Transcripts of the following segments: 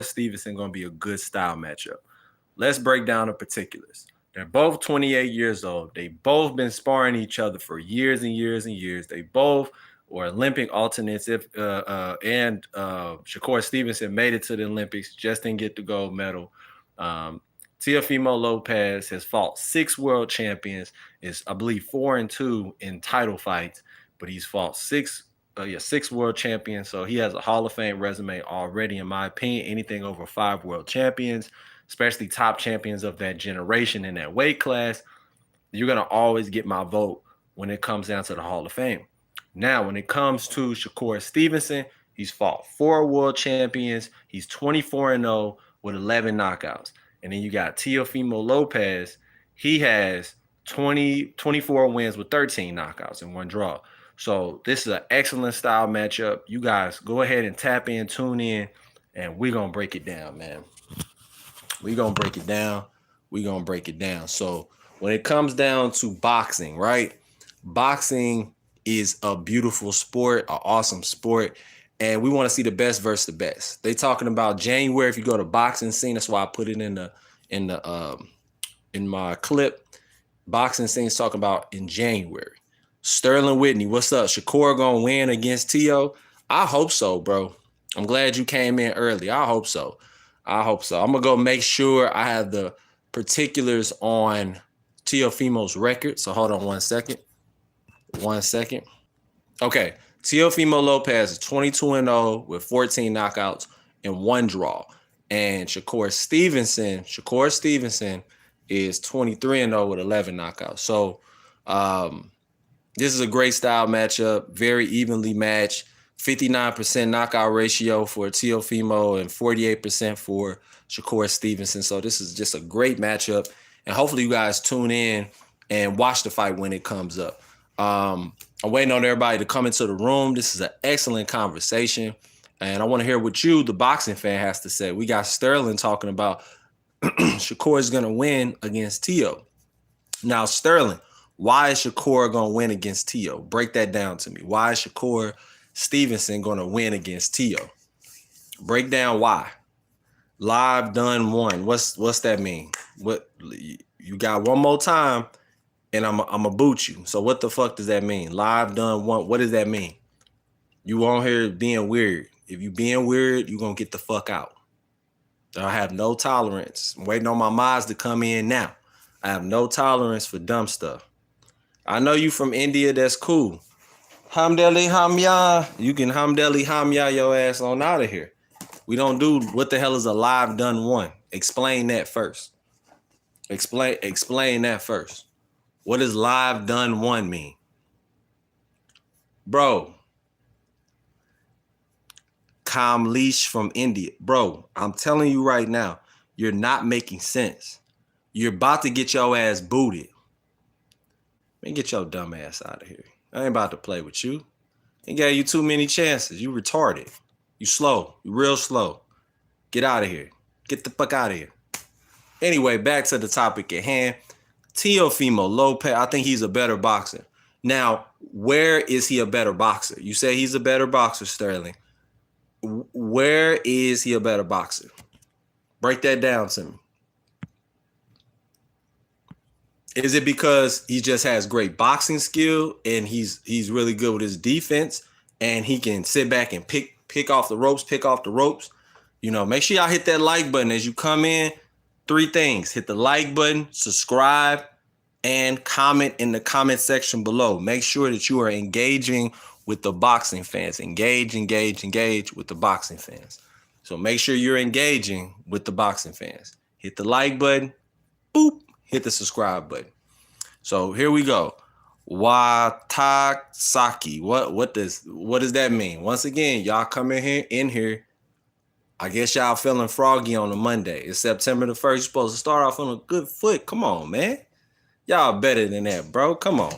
Stevenson going to be a good style matchup. Let's break down the particulars. They're both 28 years old. They both been sparring each other for years and years and years. They both were Olympic alternates. Shakur Stevenson made it to the Olympics, just didn't get the gold medal. Teofemo Lopez has fought 6 world champions. Is I believe 4-2 in title fights, but he's fought 6 world champions. So he has a Hall of Fame resume already, in my opinion. Anything over 5 world champions, especially top champions of that generation in that weight class, you're going to always get my vote when it comes down to the Hall of Fame. Now, when it comes to Shakur Stevenson, he's fought 4 world champions. He's 24-0 with 11 knockouts. And then you got Teofemo Lopez. He has 24 wins with 13 knockouts and 1 draw. So this is an excellent style matchup. You guys go ahead and tap in, tune in, and we're going to break it down, man. We're going to break it down. We're going to break it down. So when it comes down to boxing, right? Boxing is a beautiful sport, an awesome sport, and we want to see the best versus the best. They talking about January. If you go to boxing scene, that's why I put it in my clip. Boxing scene's talking about in January. Sterling Whitney, what's up? Shakur gonna win against Teo? I hope so, bro. I'm glad you came in early. I hope so. I'm gonna go make sure I have the particulars on Teofemo's record. So hold on 1 second. 1 second. Okay. Teofemo Lopez is 22-0 with 14 knockouts and 1 draw. And Shakur Stevenson is 23-0 with 11 knockouts. So this is a great style matchup, very evenly matched. 59% knockout ratio for Teofemo and 48% for Shakur Stevenson. So this is just a great matchup. And hopefully you guys tune in and watch the fight when it comes up. I'm waiting on everybody to come into the room. This is an excellent conversation. And I want to hear what you, the boxing fan, has to say. We got Sterling talking about Shakur is going to win against Teo. Now, Sterling, why is Shakur going to win against Teo? Break that down to me. Why is Shakur Stevenson going to win against Teo? Break down why. Live done one. What's that mean? What you got one more time and I'm a boot you. So what the fuck does that mean? Live done one. What does that mean? You on here being weird. If you being weird, you going to get the fuck out. I have no tolerance. I'm waiting on my mods to come in now. I have no tolerance for dumb stuff. I know you from India. That's cool. Hamdeli Hamya. You can Hamdeli Hamya your ass on out of here. We don't do what the hell is a live done one. Explain that first. Explain that first. What does live done one mean? Bro. Kamleesh from India. Bro, I'm telling you right now, you're not making sense. You're about to get your ass booted. Man, get your dumb ass out of here. I ain't about to play with you. Ain't gave you too many chances. You retarded. You slow. You real slow. Get out of here. Get the fuck out of here. Anyway, back to the topic at hand. Teofemo Lopez, I think he's a better boxer. Now, where is he a better boxer? You say he's a better boxer, Sterling. Where is he a better boxer? Break that down to me. Is it because he just has great boxing skill and he's really good with his defense and he can sit back and pick off the ropes? You know, make sure y'all hit that like button as you come in. 3 things. Hit the like button, subscribe, and comment in the comment section below. Make sure that you are engaging with the boxing fans. Engage with the boxing fans. So make sure you're engaging with the boxing fans. Hit the like button. Boop. Hit the subscribe button. So here we go. Watasaki. What does that mean? Once again, y'all come in here. I guess y'all feeling froggy on a Monday. It's September the 1st. You're supposed to start off on a good foot. Come on, man. Y'all better than that, bro. Come on.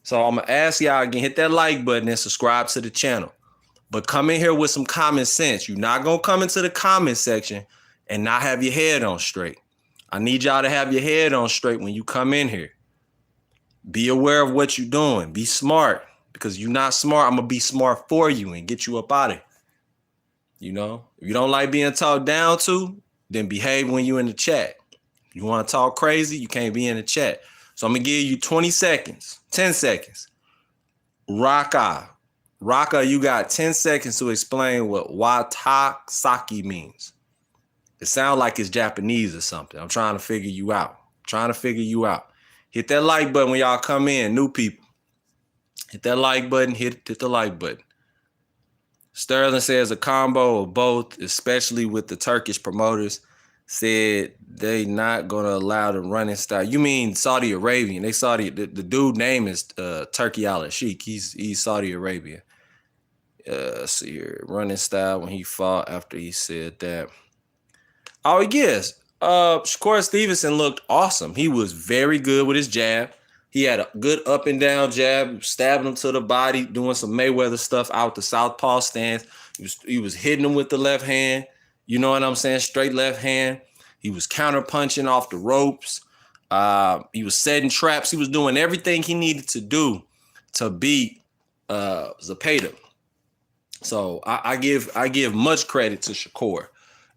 So I'm going to ask y'all again, hit that like button and subscribe to the channel. But come in here with some common sense. You're not going to come into the comment section and not have your head on straight. I need y'all to have your head on straight when you come in here. Be aware of what you're doing. Be smart. Because you're not smart, I'm going to be smart for you and get you up out of here. You know, if you don't like being talked down to, then behave when you in the chat. You want to talk crazy, you can't be in the chat. So I'm going to give you 20 seconds, 10 seconds. Raka, you got 10 seconds to explain what watasaki means. It sounds like it's Japanese or something. I'm trying to figure you out. Hit that like button when y'all come in, new people. Hit that like button, hit the like button. Sterling says a combo of both, especially with the Turkish promoters, said they not going to allow the running style. You mean Saudi Arabian. The dude name is Turki al-Sheikh. He's Saudi Arabian. Let's see here. Running style when he fought after he said that. Oh, yes. Shakur Stevenson looked awesome. He was very good with his jab. He had a good up and down jab, stabbing him to the body, doing some Mayweather stuff out the southpaw stance. He was hitting him with the left hand. You know what I'm saying? Straight left hand. He was counter punching off the ropes. He was setting traps. He was doing everything he needed to do to beat Zepeda. So I give much credit to Shakur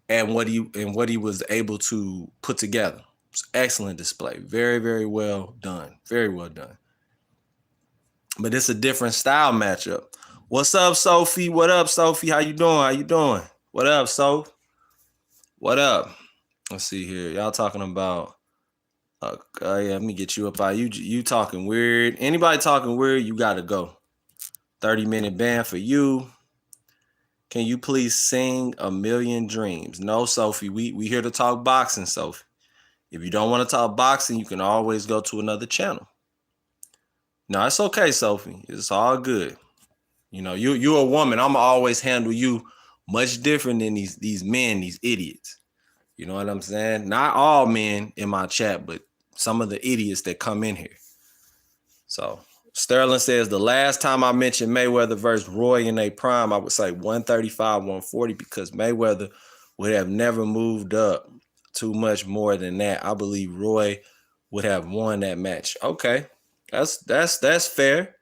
and what he was able to put together. It's excellent display. Very, very well done. Very well done. But it's a different style matchup. What's up, Sophie? What up, Sophie? How you doing? What up, Soph? What up? Let's see here. Y'all talking about yeah, let me get you up out. You talking weird. Anybody talking weird, you gotta go. 30-minute ban for you. Can you please sing A Million Dreams? No, Sophie. We here to talk boxing, Sophie. If you don't want to talk boxing, you can always go to another channel. No, it's okay, Sophie. It's all good. You know, you're a woman. I'ma always handle you much different than these men, these idiots. You know what I'm saying? Not all men in my chat, but some of the idiots that come in here. So Sterling says the last time I mentioned Mayweather versus Roy in a prime, I would say 135, 140, because Mayweather would have never moved up too much more than that. I believe Roy would have won that match. Okay, that's fair.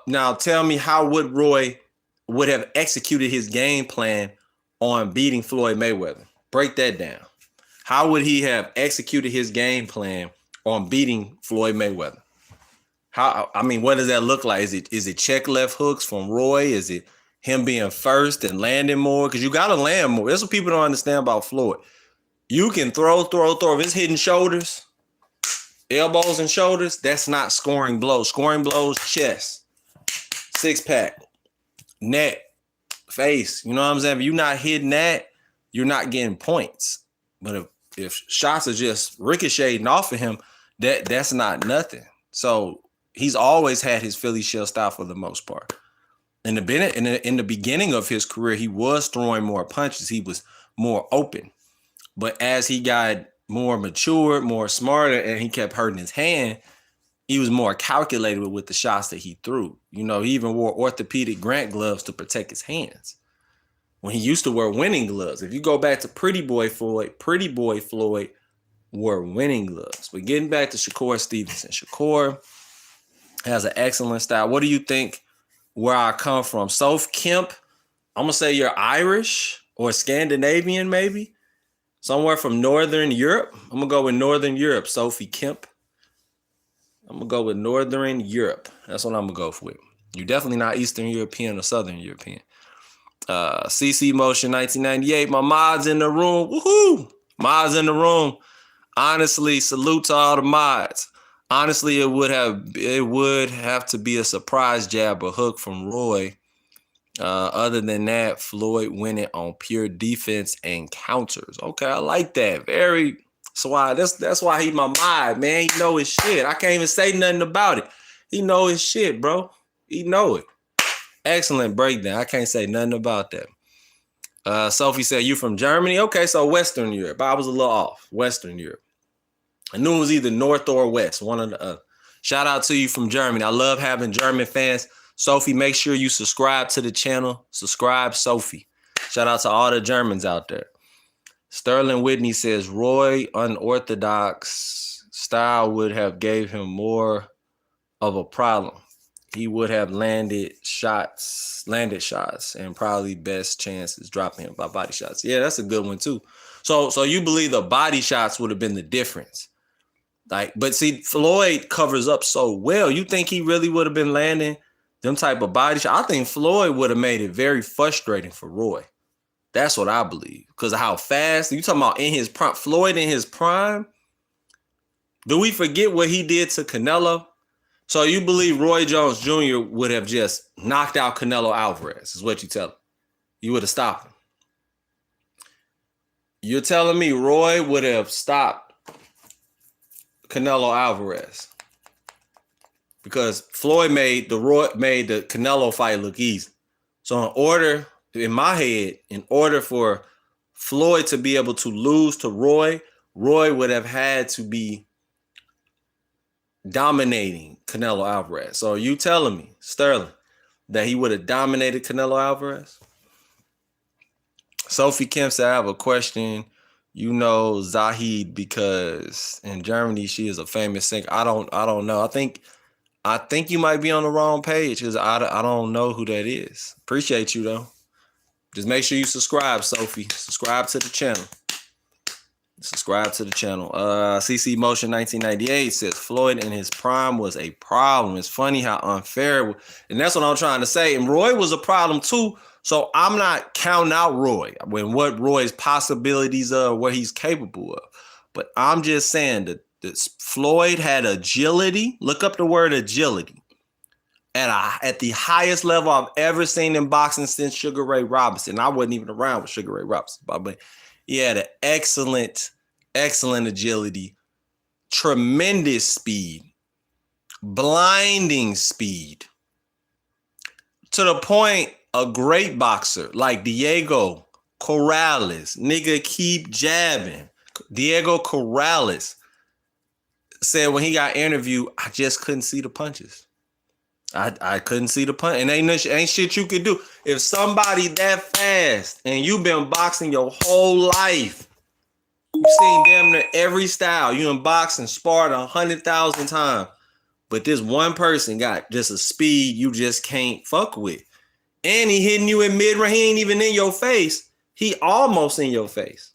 Now tell me, how would Roy would have executed his game plan on beating Floyd Mayweather? Break that down. How would he have executed his game plan on beating Floyd Mayweather? What does that look like? Is it check left hooks from Roy? Is it him being first and landing more? Because you got to land more. That's what people don't understand about Floyd. You can throw. If it's hitting shoulders, elbows and shoulders, that's not scoring blows. Scoring blows, chest, six pack, neck, face. You know what I'm saying? If you're not hitting that, you're not getting points. But if shots are just ricocheting off of him, that's not nothing. So he's always had his Philly shell style for the most part. In the beginning of his career, he was throwing more punches. He was more open. But as he got more mature, more smarter, and he kept hurting his hand, he was more calculated with the shots that he threw. You know, he even wore orthopedic Grant gloves to protect his hands when he used to wear winning gloves. If you go back to Pretty Boy Floyd wore winning gloves. But getting back to Shakur Stevenson, Shakur has an excellent style. What do you think where I come from? Soph Kemp, I'm going to say you're Irish or Scandinavian maybe. Somewhere from Northern Europe. I'm going to go with Northern Europe, Sophie Kemp. I'm going to go with Northern Europe. That's what I'm going to go with. You're definitely not Eastern European or Southern European. CC Motion 1998. My mods in the room. Woohoo! Mods in the room. Honestly, salute to all the mods. Honestly, it would have to be a surprise jab or hook from Roy. Other than that, Floyd winning on pure defense and counters. Okay, I like that. That's why he my mod, man. He know his shit. I can't even say nothing about it. He know his shit, bro. He know it. Excellent breakdown. I can't say nothing about that. Sophie said, you from Germany? Okay, so Western Europe. I was a little off. Western Europe. I knew it was either North or West, one or the other. Shout out to you from Germany. I love having German fans. Sophie, make sure you subscribe to the channel. Subscribe, Sophie. Shout out to all the Germans out there. Sterling Whitney says, Roy unorthodox style would have gave him more of a problem. he would have landed shots, and probably best chances dropping him by body shots. Yeah, that's a good one too. So you believe the body shots would have been the difference? Like, but see, Floyd covers up so well. You think he really would have been landing them type of body shots? I think Floyd would have made it very frustrating for Roy. That's what I believe. Because of how fast, you talking about in his prime, Floyd in his prime? Do we forget what he did to Canelo? So you believe Roy Jones Jr. would have just knocked out Canelo Alvarez, is what you tell him. You would have stopped him. You're telling me Roy would have stopped Canelo Alvarez because Floyd made the Canelo fight look easy. So in my head, in order for Floyd to be able to lose to Roy would have had to be dominating Canelo Alvarez. So are you telling me, Sterling, that he would have dominated Canelo Alvarez? Sophie Kemp said, I have a question. You know Zahid because in Germany she is a famous singer. I don't know. I think you might be on the wrong page because I don't know who that is. Appreciate you though. Just make sure you subscribe, Sophie. Subscribe to the channel. CC Motion 1998 says Floyd in his prime was a problem. It's funny how unfair, and that's what I'm trying to say. And Roy was a problem too. So I'm not counting out Roy when what Roy's possibilities are, what he's capable of. But I'm just saying that Floyd had agility. Look up the word agility at the highest level I've ever seen in boxing since Sugar Ray Robinson. I wasn't even around with Sugar Ray Robinson, but he had an excellent agility, tremendous speed, blinding speed, to the point a great boxer like Diego Corrales, nigga keep jabbing. Diego Corrales said when he got interviewed, I just couldn't see the punches. I couldn't see the punch. And ain't shit you could do. If somebody that fast and you've been boxing your whole life, you've seen damn near every style. You in boxing, sparred 100,000 times. But this one person got just a speed you just can't fuck with. And he hitting you in mid-range. He ain't even in your face. He almost in your face.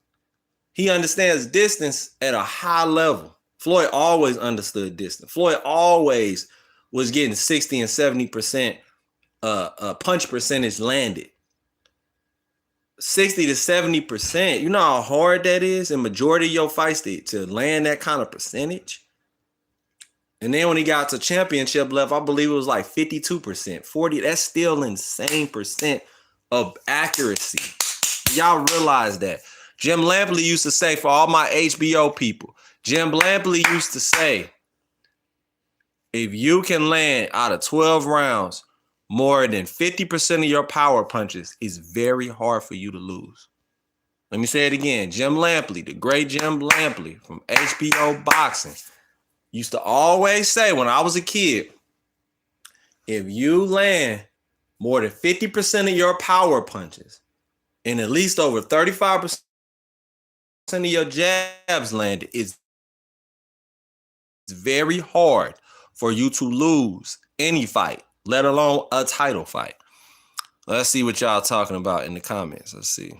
He understands distance at a high level. Floyd always understood distance. Floyd always was getting 60 and 70% punch percentage landed. 60 to 70%. You know how hard that is in majority of your fights to land that kind of percentage? And then when he got to championship level, I believe it was like 52%, 40. That's still insane percent of accuracy. Y'all realize that. Jim Lampley used to say, for all my HBO people, Jim Lampley used to say, if you can land out of 12 rounds more than 50% of your power punches, it's very hard for you to lose. Let me say it again. Jim Lampley, the great Jim Lampley from HBO Boxing, used to always say when I was a kid, if you land more than 50% of your power punches and at least over 35% of your jabs landed, it's very hard for you to lose any fight, let alone a title fight. Let's see what y'all talking about in the comments. Let's see.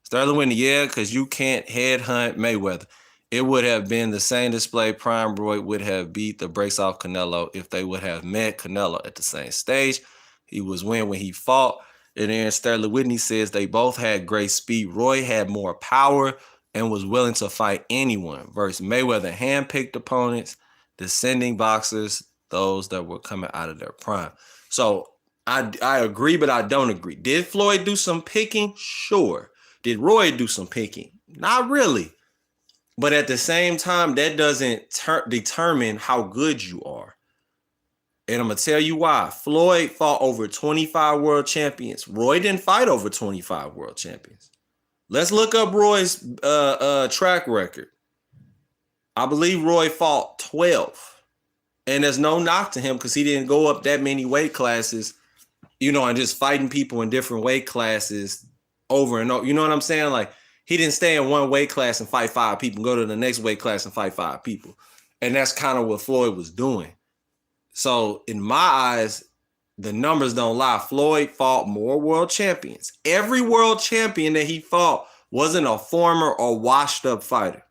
Sterling Whitney, yeah, because you can't headhunt Mayweather. It would have been the same display. Prime Roy would have beat the brakes off Canelo if they would have met Canelo at the same stage. He was when he fought. And then Sterling Whitney says they both had great speed. Roy had more power and was willing to fight anyone versus Mayweather handpicked opponents, descending boxers, those that were coming out of their prime. So I agree, but I don't agree. Did Floyd do some picking? Sure. Did Roy do some picking? Not really. But at the same time, that doesn't determine how good you are. And I'm going to tell you why. Floyd fought over 25 world champions. Roy didn't fight over 25 world champions. Let's look up Roy's track record. I believe Roy fought 12. And there's no knock to him because he didn't go up that many weight classes, and just fighting people in different weight classes over and over. You know what I'm saying? Like, he didn't stay in one weight class and fight 5 people, go to the next weight class and fight 5 people. And that's kind of what Floyd was doing. So in my eyes, the numbers don't lie. Floyd fought more world champions. Every world champion that he fought wasn't a former or washed up fighter.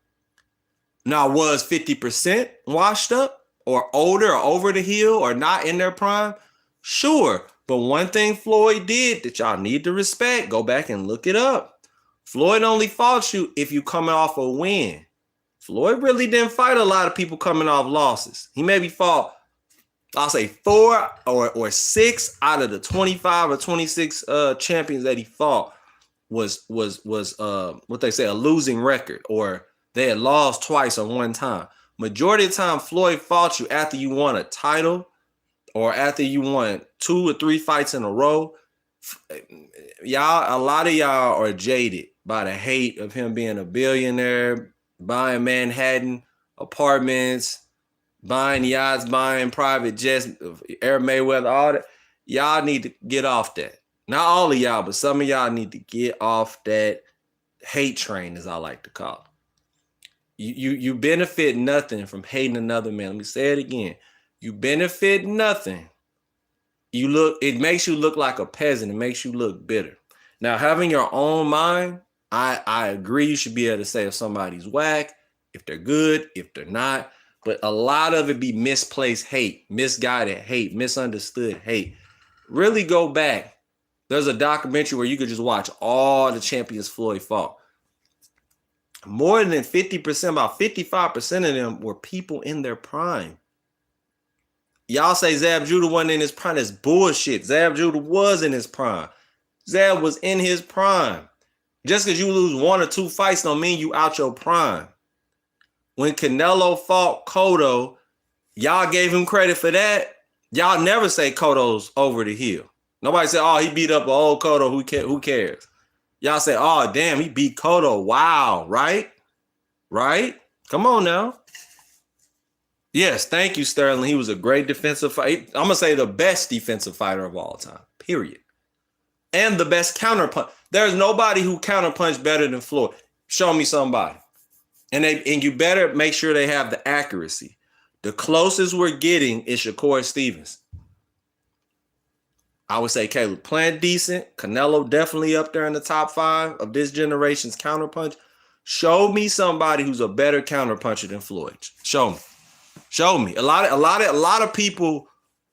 Now, was 50% washed up or older or over the hill or not in their prime? Sure. But one thing Floyd did that y'all need to respect, go back and look it up. Floyd only fought you if you coming off a win. Floyd really didn't fight a lot of people coming off losses. He maybe fought, I'll say 4 or 6 out of the 25 or 26 champions that he fought was what they say, a losing record, or they had lost twice or one time. Majority of the time, Floyd fought you after you won a title or after you won 2 or 3 fights in a row. Y'all, a lot of y'all are jaded by the hate of him being a billionaire, buying Manhattan apartments, buying yachts, buying private jets, Air Mayweather, all that. Y'all need to get off that. Not all of y'all, but some of y'all need to get off that hate train, as I like to call it. You benefit nothing from hating another man. Let me say it again. You benefit nothing. It makes you look like a peasant. It makes you look bitter. Now, having your own mind, I agree you should be able to say if somebody's whack, if they're good, if they're not. But a lot of it be misplaced hate, misguided hate, misunderstood hate. Really go back. There's a documentary where you could just watch all the champions Floyd fought. More than 50%, about 55% of them were people in their prime. Y'all say Zab Judah wasn't in his prime. That's bullshit. Zab Judah was in his prime. Zab was in his prime. Just because you lose 1 or 2 fights don't mean you out your prime. When Canelo fought Cotto, y'all gave him credit for that. Y'all never say Cotto's over the hill. Nobody said, oh, he beat up an old Cotto. Who cares? Y'all say, oh, damn, he beat Cotto. Wow, right? Right? Come on now. Yes, thank you, Sterling. He was a great defensive fighter. I'm going to say the best defensive fighter of all time, period. And the best counterpunch. There's nobody who counterpunched better than Floyd. Show me somebody. And you better make sure they have the accuracy. The closest we're getting is Shakur Stevenson. I would say Caleb Plant decent. Canelo definitely up there in the top 5 of this generation's counterpunch. Show me somebody who's a better counterpuncher than Floyd. Show me. Show me. A lot of people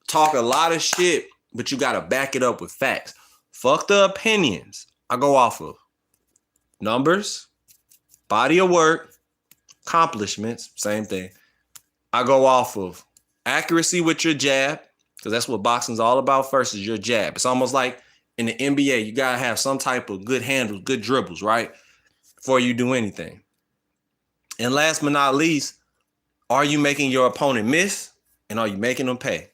talk a lot of shit, but you gotta back it up with facts. Fuck the opinions. I go off of numbers, body of work, accomplishments, same thing. I go off of accuracy with your jab, because that's what boxing's all about first, is your jab. It's almost like in the NBA, you got to have some type of good handles, good dribbles, right? Before you do anything. And last but not least, are you making your opponent miss? And are you making them pay?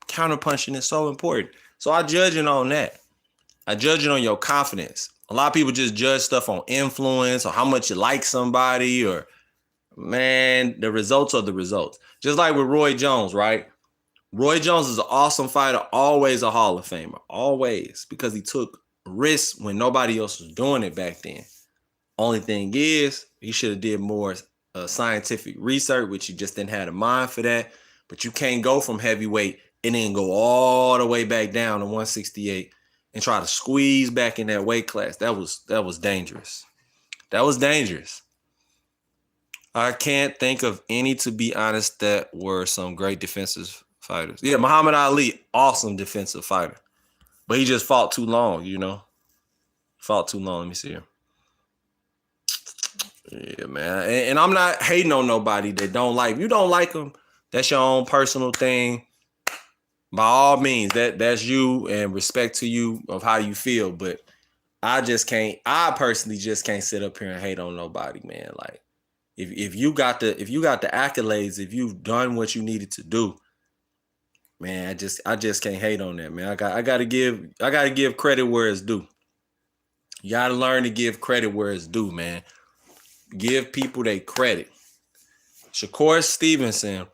Counterpunching is so important. So I judge it on that. I judge it on your confidence. A lot of people just judge stuff on influence or how much you like somebody, or, man, the results are the results. Just like with Roy Jones, right? Roy Jones is an awesome fighter, always a Hall of Famer, always, because he took risks when nobody else was doing it back then. Only thing is, he should have did more scientific research, which he just didn't have a mind for that. But you can't go from heavyweight and then go all the way back down to 168 and try to squeeze back in that weight class. That was dangerous. That was dangerous. I can't think of any, to be honest, that were some great defensive fighters. Yeah, Muhammad Ali, awesome defensive fighter. But he just fought too long, you know. Fought too long. Let me see here. Yeah, man. And I'm not hating on nobody that don't like. If you don't like them, that's your own personal thing. By all means, that's you, and respect to you of how you feel. But I personally just can't sit up here and hate on nobody, man. Like, if you got the accolades, if you've done what you needed to do, man, I just can't hate on that, man. I gotta give credit where it's due. You gotta learn to give credit where it's due, man. Give people their credit. Shakur Stevenson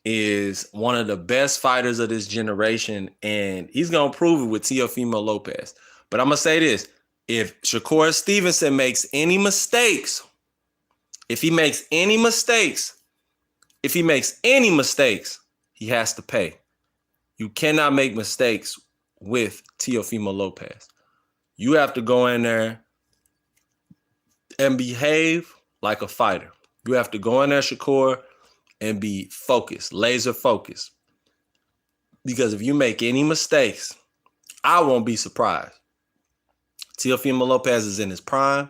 is one of the best fighters of this generation, and he's gonna prove it with Teofemo Lopez. But I'm gonna say this: if Shakur Stevenson makes any mistakes, if he makes any mistakes, he has to pay. You cannot make mistakes with Teofemo Lopez. You have to go in there and behave like a fighter. You have to go in there, Shakur, and be focused, laser focused. Because if you make any mistakes, I won't be surprised. Teofemo Lopez is in his prime.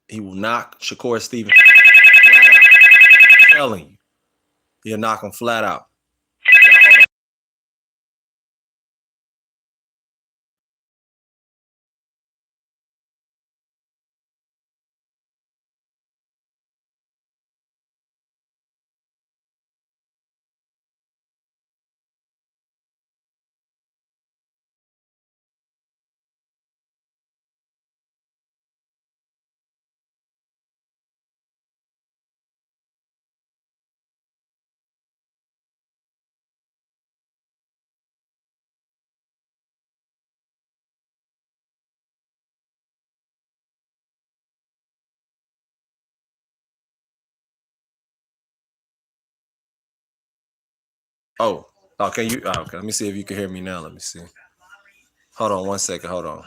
He will knock Shakur Stevenson flat out. I'm telling you, he'll knock him flat out. Oh, can you? Oh, okay, let me see if you can hear me now. Let me see. Hold on 1 second. Hold on.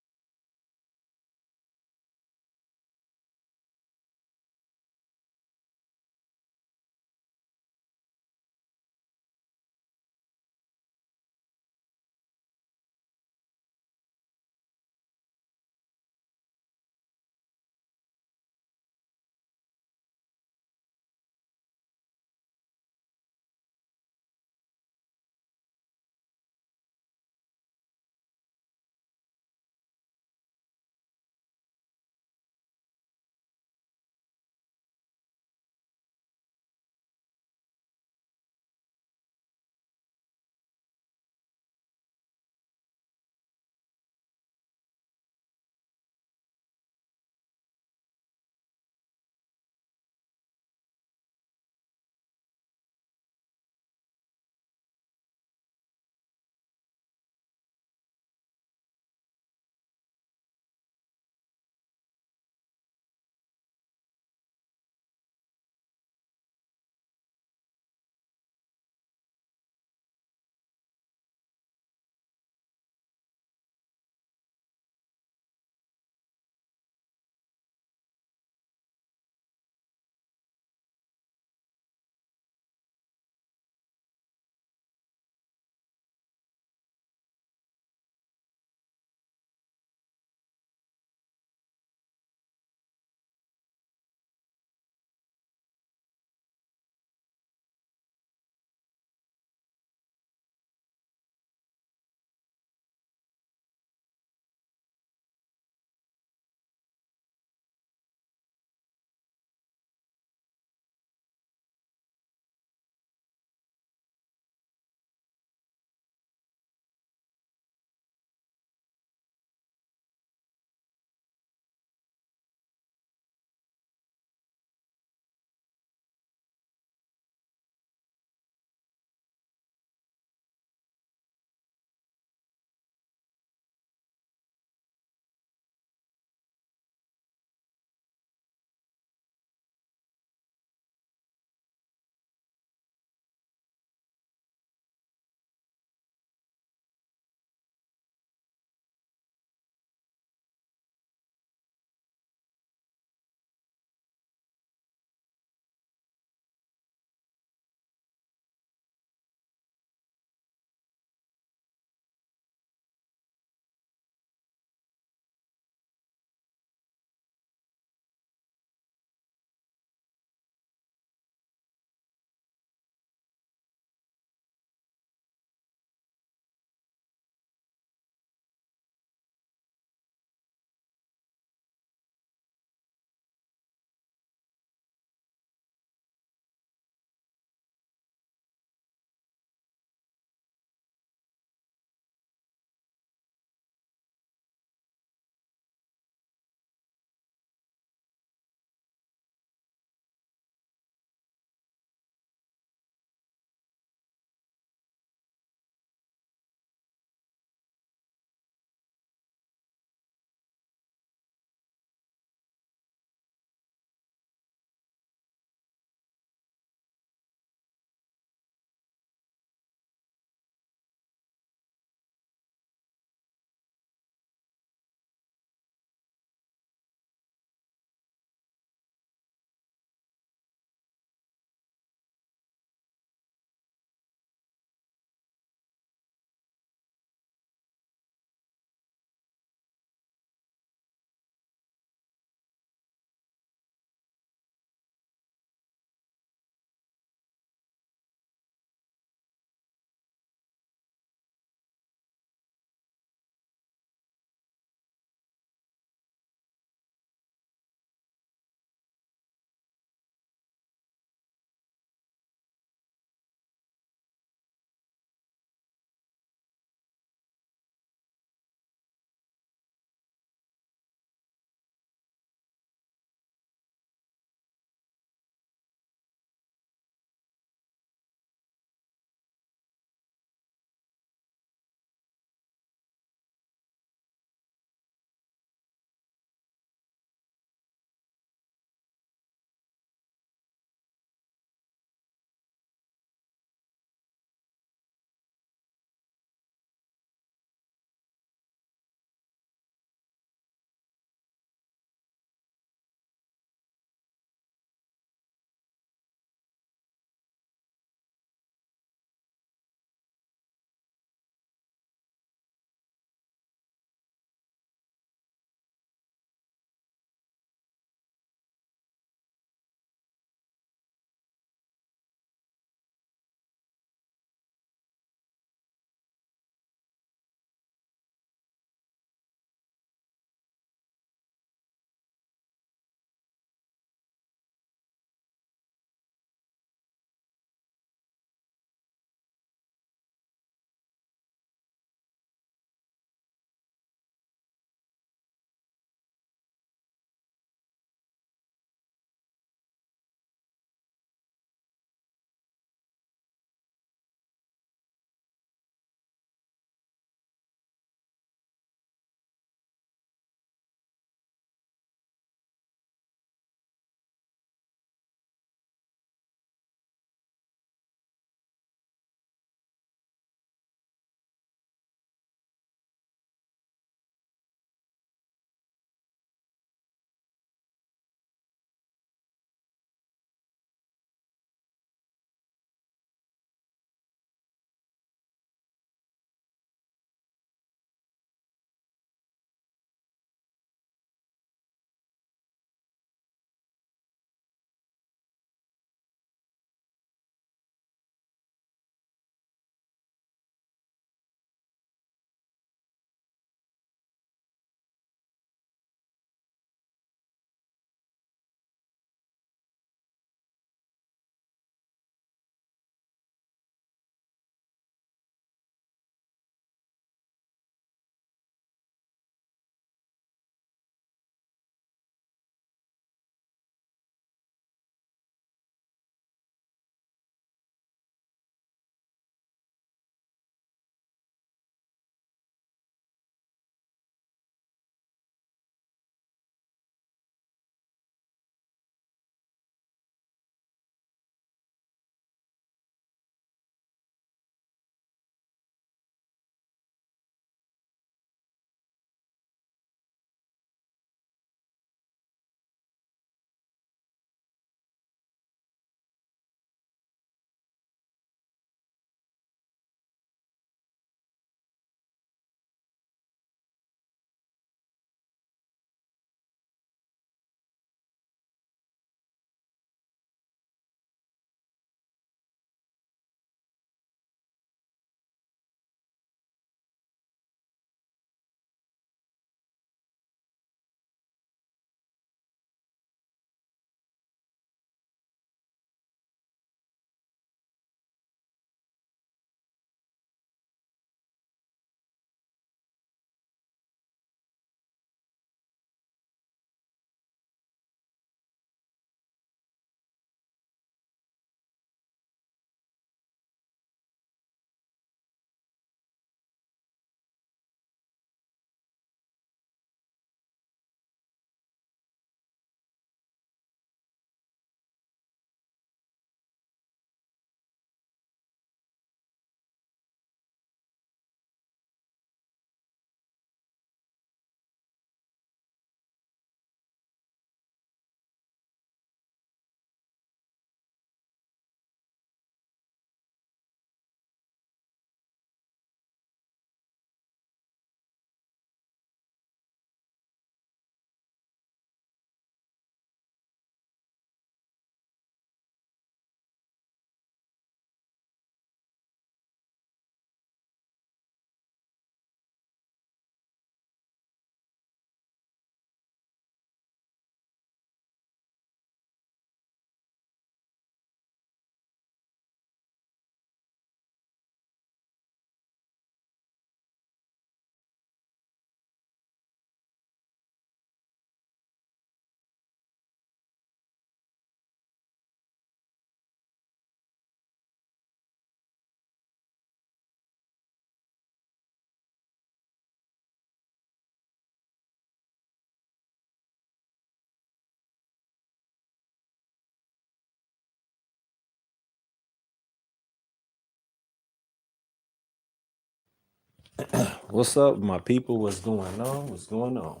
What's up, my people? What's going on? What's going on?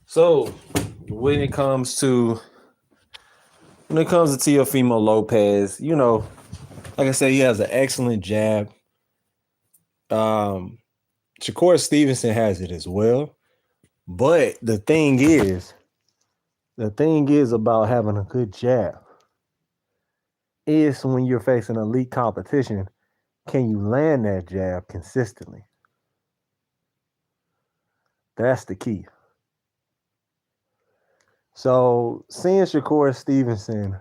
So, when it comes to Teofemo Lopez, like I said, he has an excellent jab. Um, Shakur Stevenson has it as well. But the thing is about having a good jab is when you're facing elite competition, can you land that jab consistently? That's the key. So seeing Shakur Stevenson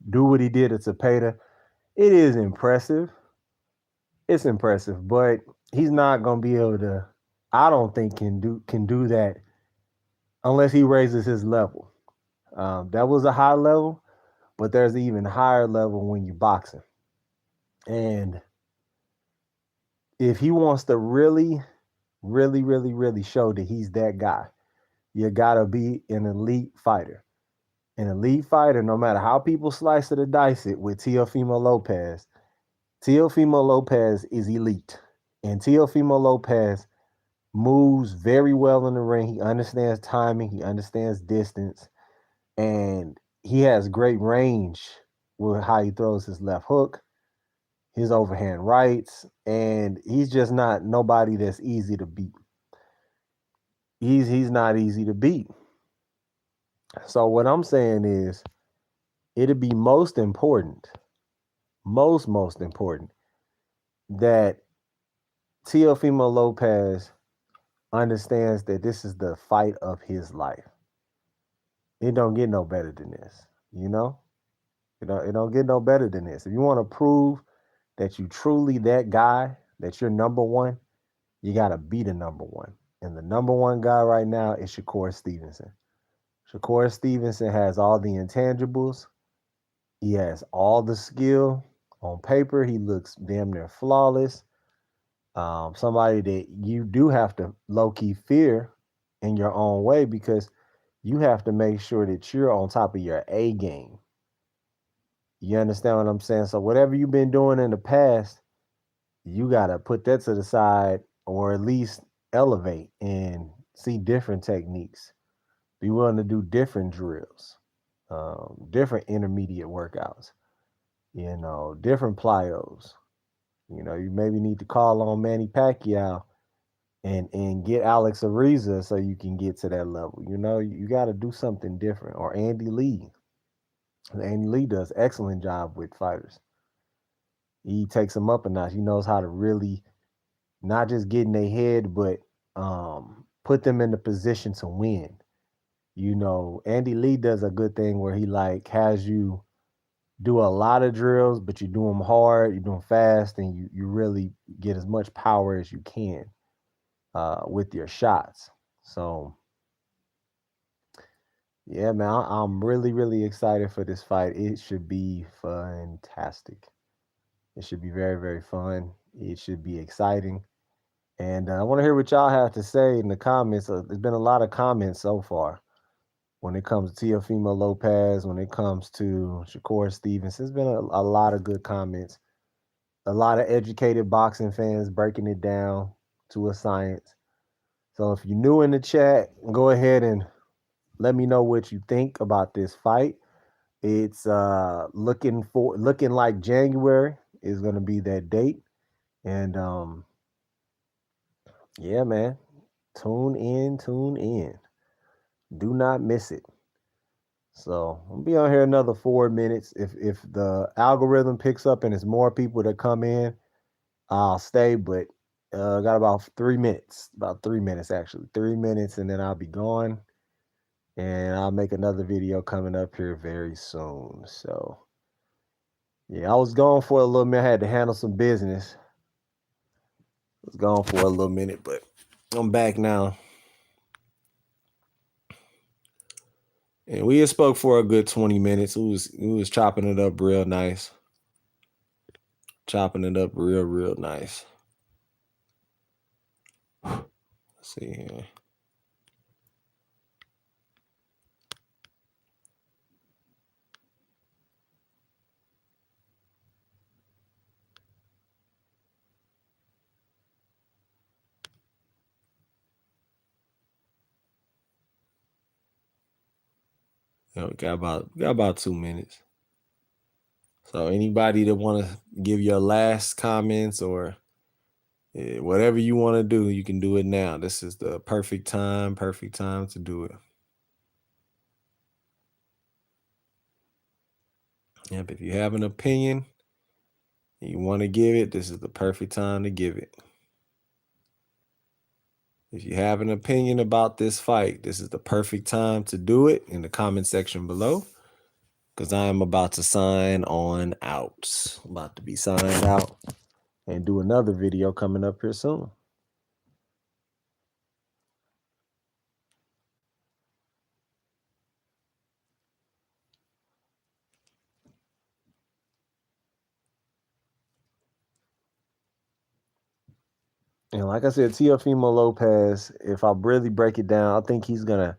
do what he did at Zapata, it is impressive. It's impressive, but he's not gonna be able to. I don't think can do that unless he raises his level. That was a high level, but there's an even higher level when you're boxing. And if he wants to really, really, really, really show that he's that guy, you gotta be an elite fighter. An elite fighter, no matter how people slice it or dice it with Teofemo Lopez is elite. And Teofemo Lopez moves very well in the ring. He understands timing, he understands distance, and he has great range with how he throws his left hook, his overhand rights, and he's just not nobody that's easy to beat. He's not easy to beat. So what I'm saying is it'd be most important that Teofimo Lopez understands that this is the fight of his life. It don't get no better than this, you know? It don't get no better than this. If you want to prove that you truly that guy, that you're number one, you gotta be the number one. And the number one guy right now is Shakur Stevenson. Shakur Stevenson has all the intangibles. He has all the skill. On paper, he looks damn near flawless. Somebody that you do have to low key fear in your own way because you have to make sure that you're on top of your A game. You understand what I'm saying? So whatever you've been doing in the past, you gotta put that to the side or at least elevate and see different techniques. Be willing to do different drills, different intermediate workouts, different plyos. You maybe need to call on Manny Pacquiao and get Alex Ariza so you can get to that level. You got to do something different. Or Andy Lee. Andy Lee does excellent job with fighters. He takes them up a notch. He knows how to really not just get in their head, but put them in the position to win. Andy Lee does a good thing where he like has you do a lot of drills, but you do them hard, you do them fast, and you really get as much power as you can with your shots. So yeah, man, I'm really, really excited for this fight. It should be fantastic. It should be very, very fun. It should be exciting. And I want to hear what y'all have to say in the comments. There's been a lot of comments so far when it comes to Teofimo Lopez, when it comes to Shakur Stevens. There's been a lot of good comments. A lot of educated boxing fans breaking it down to a science. So if you're new in the chat, go ahead and let me know what you think about this fight. It's looking like January is gonna be that date. And yeah, man. Tune in, tune in. Do not miss it. So I'll be on here another 4 minutes. If the algorithm picks up and it's more people that come in, I'll stay. But got about 3 minutes. About 3 minutes actually. 3 minutes and then I'll be gone. And I'll make another video coming up here very soon. So yeah, I was gone for a little minute. I had to handle some business. I was gone for a little minute, but I'm back now. And we had spoke for a good 20 minutes. We was chopping it up real nice. Chopping it up real, real nice. Let's see here. We got about 2 minutes. So anybody that want to give your last comments or whatever you want to do, you can do it now. This is the perfect time to do it. Yep, if you have an opinion and you want to give it, this is the perfect time to give it. If you have an opinion about this fight, this is the perfect time to do it in the comment section below. Because I am about to sign on out. I'm about to be signed out and do another video coming up here soon. And like I said, Teofemo Lopez, if I really break it down, I think he's going to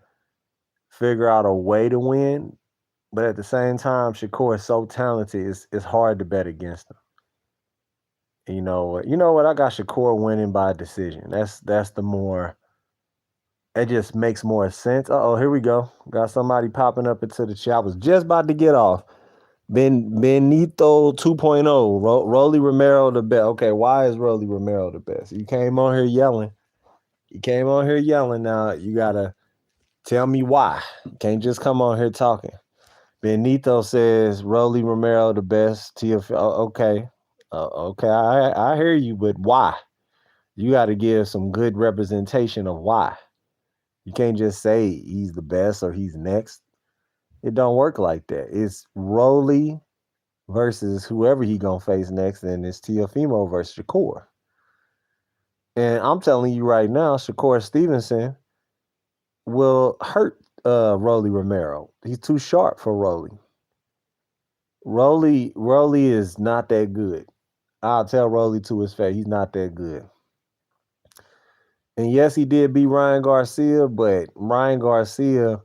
figure out a way to win. But at the same time, Shakur is so talented, it's hard to bet against him. You know what? I got Shakur winning by decision. That's the more. It just makes more sense. Oh, here we go. Got somebody popping up into the chat. I was just about to get off. Benito 2.0. Rolly Romero the best. Okay, why is Rolly Romero the best? You came on here yelling. Now you gotta tell me why. You can't just come on here talking. Benito says Rolly Romero the best. Okay. Okay, I hear you, but why? You got to give some good representation of why. You can't just say he's the best or he's next. It don't work like that. It's Rolly versus whoever he gonna face next, and it's Teofemo versus Shakur. And I'm telling you right now, Shakur Stevenson will hurt Rolly Romero. He's too sharp for Rolly. Rolly is not that good. I'll tell Rolly to his face, he's not that good. And yes, he did beat Ryan Garcia, but Ryan Garcia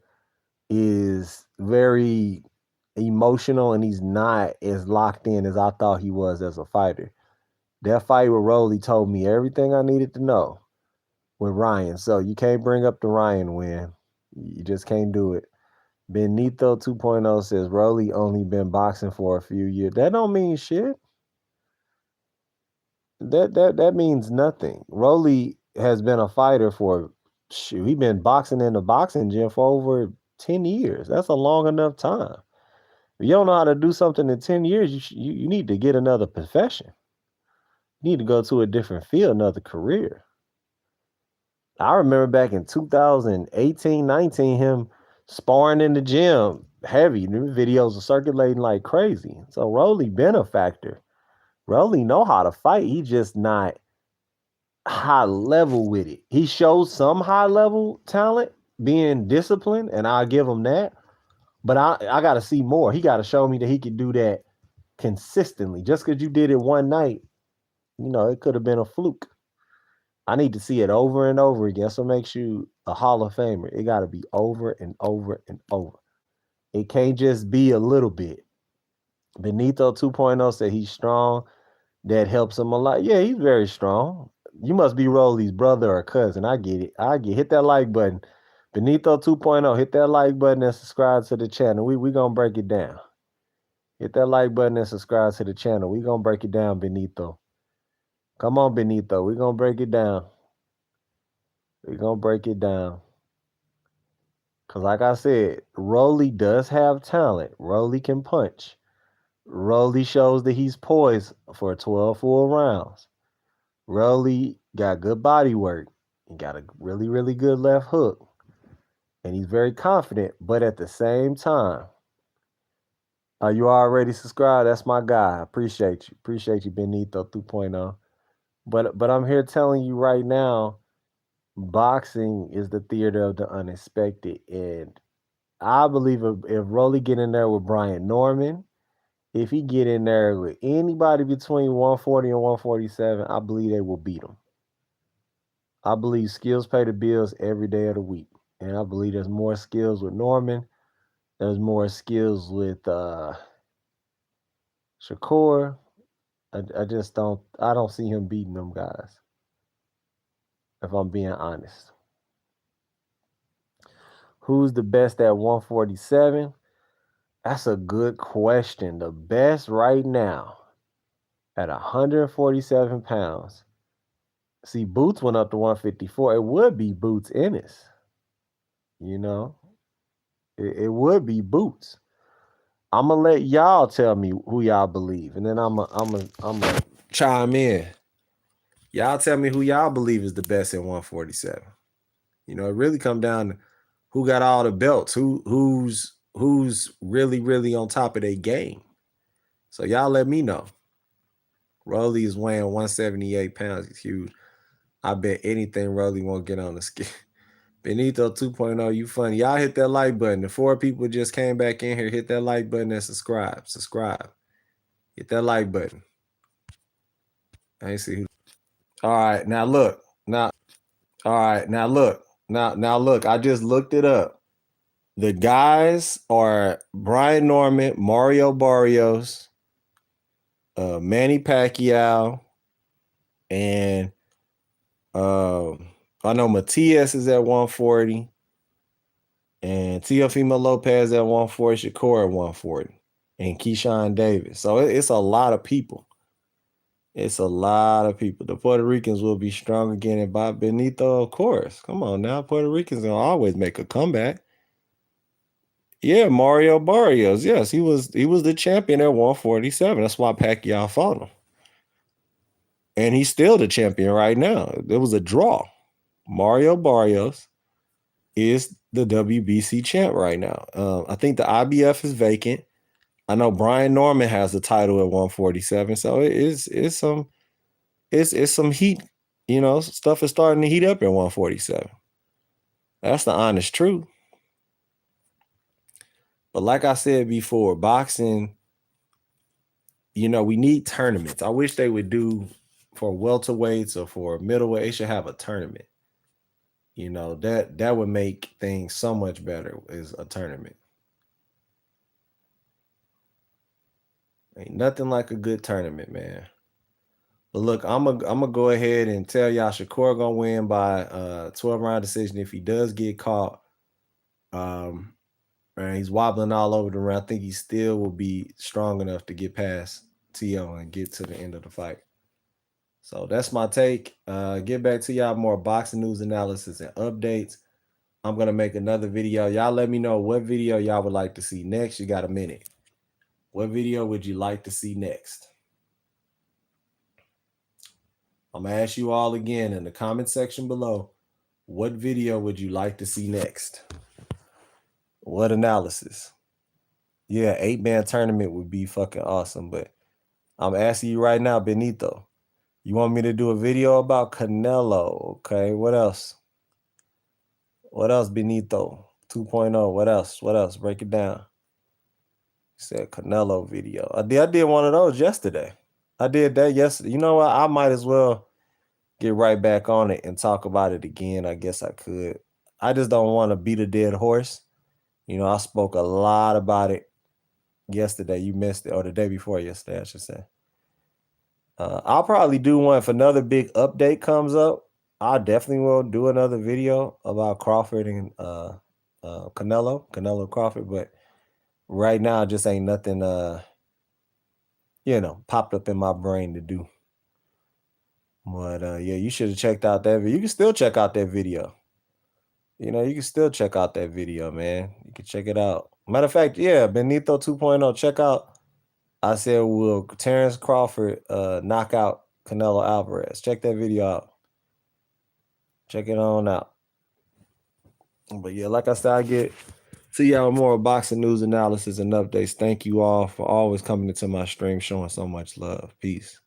is very emotional and he's not as locked in as I thought he was as a fighter. That fight with Rolly told me everything I needed to know with Ryan. So you can't bring up the Ryan win. You just can't do it. Benito 2.0 says Rolly only been boxing for a few years. That don't mean shit. That means nothing. Rolly has been a fighter for he been boxing in the boxing gym for over 10 years. That's a long enough time. If you don't know how to do something in 10 years, you need to get another profession. You need to go to a different field, another career. I remember back in 2018, 19, him sparring in the gym heavy. The videos are circulating like crazy. So Rolly been a factor. Rolly know how to fight. He just not high level with it. He shows some high level talent, being disciplined, and I'll give him that. But I got to see more. He got to show me that he can do that consistently. Just because you did it one night, it could have been a fluke. I need to see it over and over again. So makes you a Hall of Famer. It got to be over and over and over. It can't just be a little bit. Benito 2.0 said he's strong. That helps him a lot. Yeah, he's very strong. You must be Rolly's brother or cousin. I get it. Hit that like button. Benito 2.0, hit that like button and subscribe to the channel. We gonna break it down. Hit that like button and subscribe to the channel. We gonna break it down, Benito. Come on, Benito. We gonna break it down. We gonna break it down. Cause like I said, Rolly does have talent. Rolly can punch. Rolly shows that he's poised for 12 full rounds. Rolly got good body work. He got a really, really good left hook. And he's very confident. But at the same time, you already subscribed. That's my guy. Appreciate you. Appreciate you, Benito 2.0. But I'm here telling you right now, boxing is the theater of the unexpected. And I believe if Rolly get in there with Brian Norman, if he get in there with anybody between 140 and 147, I believe they will beat him. I believe skills pay the bills every day of the week. And I believe there's more skills with Norman. There's more skills with Shakur. I just don't see him beating them guys, if I'm being honest. Who's the best at 147? That's a good question. The best right now at 147 pounds. See, Boots went up to 154. It would be Boots Ennis. You know, it would be Boots. I'm gonna let y'all tell me who y'all believe, and then I'm gonna chime in. Y'all tell me who y'all believe is the best at 147. You know, it really come down to who got all the belts, who's really on top of their game. So y'all let me know. Rolly is weighing 178 pounds. He's huge. I bet anything Rolly won't get on the scale. Benito 2.0, you funny. Y'all hit that like button. The 4 people just came back in here. Hit that like button and subscribe. Subscribe. Hit that like button. I ain't see who. All right, now look. Now look. I just looked it up. The guys are Brian Norman, Mario Barrios, Manny Pacquiao, and I know Matias is at 140, and Teofemo Lopez at 140, Shakur at 140, and Keyshawn Davis. So it's a lot of people. It's a lot of people. The Puerto Ricans will be strong again, and Bob Benito, of course. Come on now, Puerto Ricans gonna always make a comeback. Yeah, Mario Barrios. Yes, he was the champion at 147. That's why Pacquiao fought him. And he's still the champion right now. It was a draw. Mario Barrios is the WBC champ right now. I think the IBF is vacant. I know Brian Norman has the title at 147. So it's some heat. You know, stuff is starting to heat up at 147. That's the honest truth. But like I said before, boxing, you know, we need tournaments. I wish they would do for welterweights or for middleweight. They should have a tournament. You know, that would make things so much better, is a tournament. Ain't nothing like a good tournament, man. But look, I'm gonna go ahead and tell y'all Shakur gonna win by 12-round decision if he does get caught. And he's wobbling all over the ring. I think he still will be strong enough to get past T.O. and get to the end of the fight. So that's my take. Get back to y'all more boxing news analysis and updates. I'm going to make another video. Y'all let me know what video y'all would like to see next. You got a minute. What video would you like to see next? I'm going to ask you all again in the comment section below. What video would you like to see next? What analysis? Yeah, 8-man tournament would be fucking awesome. But I'm asking you right now, Benito. You want me to do a video about Canelo? Okay, what else? What else, Benito? 2.0. What else? What else? Break it down. You said Canelo video. I did one of those yesterday. I did that yesterday. You know what? I might as well get right back on it and talk about it again. I guess I could. I just don't want to beat a dead horse. You know, I spoke a lot about it yesterday. You missed it, or the day before yesterday, I should say. I'll probably do one if another big update comes up. I definitely will do another video about Crawford and Canelo Crawford. But right now, just ain't nothing, popped up in my brain to do. But yeah, you should have checked out that video. You can still check out that video. You know, you can still check out that video, man. You can check it out. Matter of fact, yeah, Benito 2.0. Check out. I said, will Terrence Crawford knock out Canelo Alvarez? Check that video out. Check it on out. But yeah, like I said, I get to y'all more boxing news analysis and updates. Thank you all for always coming into my stream, showing so much love. Peace.